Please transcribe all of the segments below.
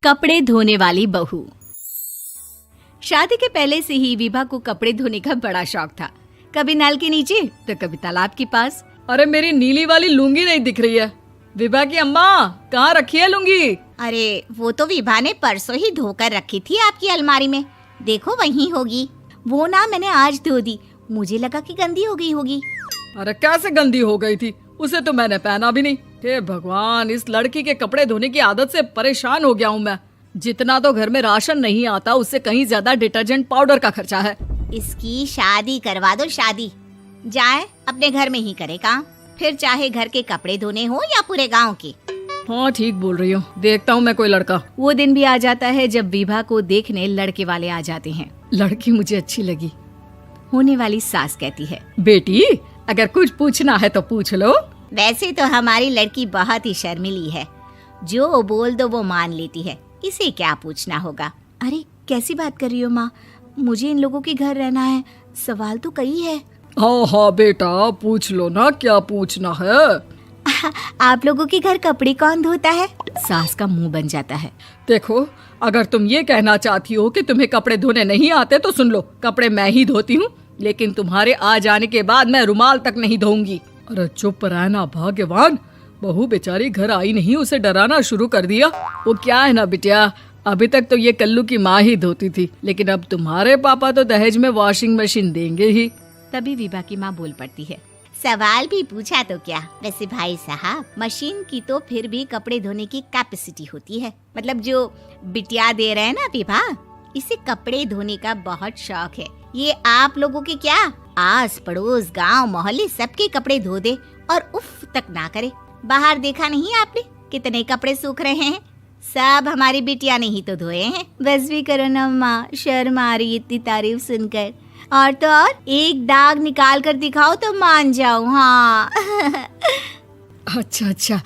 कपड़े धोने वाली बहू। शादी के पहले से ही विभा को कपड़े धोने का बड़ा शौक था। कभी नल के नीचे तो कभी तालाब के पास। अरे मेरी नीली वाली लुंगी नहीं दिख रही है। विभा की अम्मा, कहाँ रखी है लुंगी? अरे वो तो विभा ने परसों ही धोकर रखी थी आपकी अलमारी में, देखो वहीं होगी। वो ना मैंने आज धो दी, मुझे लगा कि गंदी हो गई होगी। अरे कैसे गंदी हो गई थी? उसे तो मैंने पहना भी नहीं। हे भगवान, इस लड़की के कपड़े धोने की आदत से परेशान हो गया हूँ मैं। जितना तो घर में राशन नहीं आता, उससे कहीं ज्यादा डिटर्जेंट पाउडर का खर्चा है। इसकी शादी करवा दो, शादी जाए अपने घर में ही करे काम, फिर चाहे घर के कपड़े धोने हो या पूरे गांव के। हाँ ठीक बोल रही हो, देखता हूँ मैं कोई लड़का। वो दिन भी आ जाता है जब विभा को देखने लड़के वाले आ जाते हैं। लड़की मुझे अच्छी लगी। होने वाली सास कहती है, बेटी अगर कुछ पूछना है तो पूछ लो। वैसे तो हमारी लड़की बहुत ही शर्मीली है, जो बोल दो वो मान लेती है, इसे क्या पूछना होगा। अरे कैसी बात कर रही हो माँ, मुझे इन लोगों के घर रहना है, सवाल तो कई है। हाँ हाँ बेटा, पूछ लो ना, क्या पूछना है। आप लोगों के घर कपड़े कौन धोता है? सास का मुंह बन जाता है। देखो, अगर तुम ये कहना चाहती हो कि तुम्हें कपड़े धोने नहीं आते तो सुन लो, कपड़े मैं ही धोती हूँ, लेकिन तुम्हारे आ जाने के बाद मैं रुमाल तक नहीं धोऊंगी। अरे चुप रहना भाग्यवान, बहू बेचारी घर आई नहीं, उसे डराना शुरू कर दिया। वो क्या है ना बिटिया, अभी तक तो ये कल्लू की माँ ही धोती थी, लेकिन अब तुम्हारे पापा तो दहेज में वॉशिंग मशीन देंगे ही। तभी विभा की माँ बोल पड़ती है, सवाल भी पूछा तो क्या। वैसे भाई साहब, मशीन की तो फिर भी कपड़े धोने की कैपेसिटी होती है। मतलब जो बिटिया दे रहे हैं ना विभा, इसे कपड़े धोने का बहुत शौक है। ये आप लोगों के क्या, आस पड़ोस गांव मोहल्ले सबके कपड़े धो दे और उफ तक ना करे। बाहर देखा नहीं आपने कितने कपड़े सूख रहे हैं? सब हमारी बिटिया ने ही तो धोए हैं। बस भी करो ना माँ, शर्म आ रही इतनी तारीफ सुनकर। और तो और एक दाग निकाल कर दिखाओ तो मान जाऊं। हाँ अच्छा,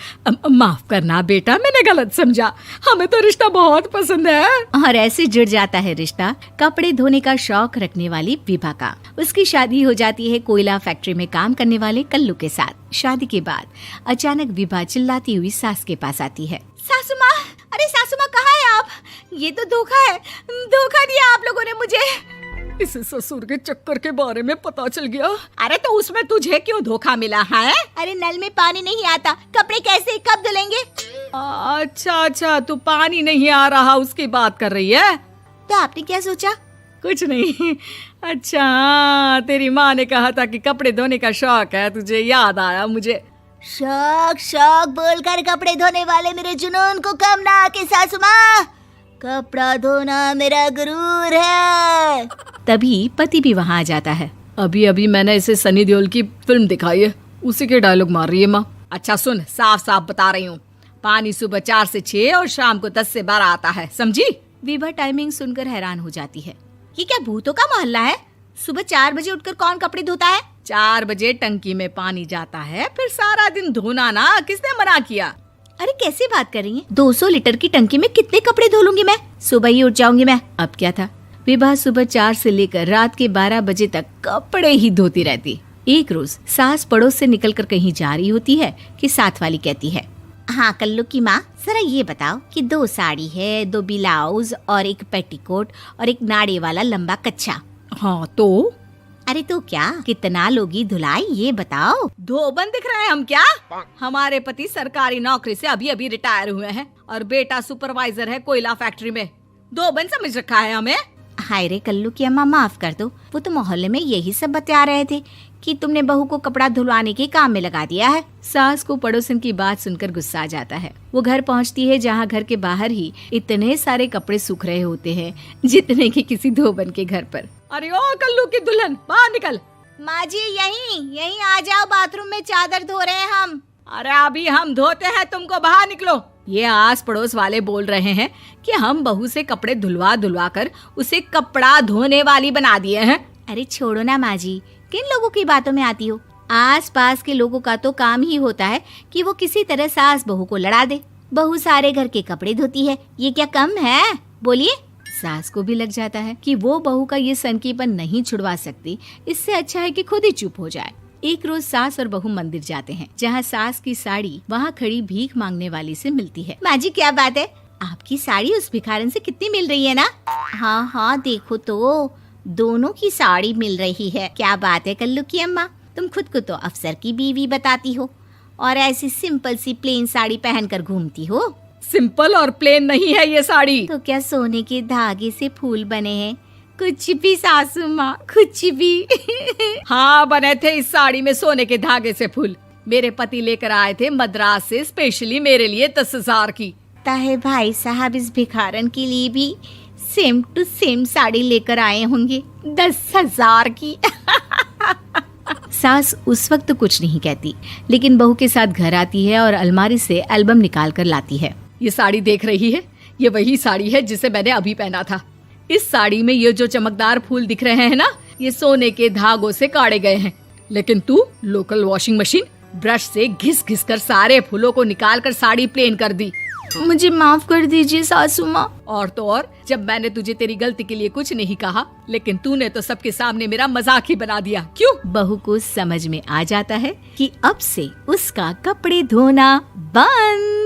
माफ करना बेटा, मैंने गलत समझा। हमें तो रिश्ता बहुत पसंद है। और ऐसे जुड़ जाता है रिश्ता कपड़े धोने का शौक रखने वाली विभा का। उसकी शादी हो जाती है कोयला फैक्ट्री में काम करने वाले कल्लू के साथ। शादी के बाद अचानक विभा चिल्लाती हुई सास के पास आती है। सासू माँ, अरे सासू माँ कहाँ है आप? ये तो धोखा है, धोखा दिया आप लोगों ने मुझे। इसे ससुर के चक्कर के बारे में पता चल गया। अरे तो उसमें तुझे क्यों धोखा मिला है? अरे नल में पानी नहीं आता, कपड़े कैसे कब धुलेंगे? अच्छा, तू पानी नहीं आ रहा उसकी बात कर रही है। तो आपने क्या सोचा? कुछ नहीं। अच्छा, तेरी माँ ने कहा था कि कपड़े धोने का शौक है तुझे, याद आया मुझे। शौक बोलकर कपड़े धोने वाले मेरे जुनून को कम ना आके सासू माँ, कपड़ा धोना मेरा गुरूर है। तभी पति भी वहाँ आ जाता है। अभी मैंने इसे सनी देओल की फिल्म दिखाई है, उसी के डायलॉग मार रही है माँ। अच्छा सुन, साफ बता रही हूँ, पानी सुबह 4 से 6 और शाम को 10 से 12 आता है, समझी? विभा टाइमिंग सुनकर हैरान हो जाती है। ये क्या भूतों का मोहल्ला है? सुबह 4 बजे उठकर कौन कपड़े धोता है? 4 बजे टंकी में पानी जाता है, फिर सारा दिन धोना ना, किसने मना किया? अरे कैसी बात कर रही हैं? 200 लीटर की टंकी में कितने कपड़े धो लूंगी मैं? सुबह ही उठ जाऊंगी मैं। अब क्या था, विभा सुबह 4 से लेकर रात के 12 बजे तक कपड़े ही धोती रहती। एक रोज सास पड़ोस से निकलकर कहीं जा रही होती है कि साथ वाली कहती है, हाँ कल्लू की माँ, जरा ये बताओ कि 2 साड़ी है, 2 ब्लाउज और एक पेटीकोट और एक नाड़े वाला लंबा कच्छा। हाँ तो? अरे तो क्या, कितना लोगी धुलाई ये बताओ। धोबन दिख रहे हैं हम क्या? हमारे पति सरकारी नौकरी से अभी रिटायर हुए हैं और बेटा सुपरवाइजर है कोयला फैक्ट्री में। धोबन समझ रखा है हमें। हाय रे कल्लू की अम्मा, माफ कर दो, वो तो मोहल्ले में यही सब बता रहे थे कि तुमने बहू को कपड़ा धुलवाने के काम में लगा दिया है। सास को पड़ोसन की बात सुनकर गुस्सा आ जाता है। वो घर पहुंचती है जहां घर के बाहर ही इतने सारे कपड़े सूख रहे होते हैं जितने कि किसी धोबन के घर पर। अरे ओ कल्लू की दुल्हन, बाहर निकल। माँ जी यहीं आ जाओ, बाथरूम में चादर धो रहे हैं हम। अरे अभी हम धोते हैं, तुमको बाहर निकलो। ये आस पड़ोस वाले बोल रहे हैं कि हम बहू से कपड़े धुलवा कर उसे कपड़ा धोने वाली बना दिए हैं। अरे छोड़ो ना माँ जी, किन लोगों की बातों में आती हो? आस पास के लोगों का तो काम ही होता है कि वो किसी तरह सास बहू को लड़ा दे। बहू सारे घर के कपड़े धोती है, ये क्या कम है? बोलिए। सास को भी लग जाता है कि वो बहू का ये सनकीपन नहीं छुड़वा सकती, इससे अच्छा है कि खुद ही चुप हो जाए। एक रोज सास और बहू मंदिर जाते हैं, जहाँ सास की साड़ी वहाँ खड़ी भीख मांगने वाली से मिलती है। माँ जी क्या बात है, आपकी साड़ी उस भिखारन से कितनी मिल रही है ना? हाँ हाँ देखो तो, दोनों की साड़ी मिल रही है। क्या बात है कल्लू की अम्मा, तुम खुद को तो अफसर की बीवी बताती हो और ऐसी सिंपल सी प्लेन साड़ी पहनकर घूमती हो। सिंपल और प्लेन नहीं है ये साड़ी। तो क्या सोने के धागे से फूल बने हैं? कुछ भी सासू माँ, कुछ भी। हाँ बने थे इस साड़ी में सोने के धागे से फूल। मेरे पति लेकर आए थे मद्रास से स्पेशली मेरे लिए 10,000 की। ताहे भाई साहब इस भिखारन के लिए भी सेम टू सेम साड़ी लेकर आए होंगे 10,000 की। सास उस वक्त तो कुछ नहीं कहती, लेकिन बहू के साथ घर आती है और अलमारी से एल्बम निकाल कर लाती है। ये साड़ी देख रही है, ये वही साड़ी है जिसे मैंने अभी पहना था। इस साड़ी में ये जो चमकदार फूल दिख रहे हैं ना, ये सोने के धागों से काढ़े गए हैं। लेकिन तू लोकल वॉशिंग मशीन ब्रश से घिस घिस कर सारे फूलों को निकाल कर साड़ी प्लेन कर दी। मुझे माफ कर दीजिए सासू माँ। और तो और, जब मैंने तुझे तेरी गलती के लिए कुछ नहीं कहा, लेकिन तूने तो सबके सामने मेरा मजाक ही बना दिया। क्यों? बहू को समझ में आ जाता है कि अब से उसका कपड़े धोना बंद।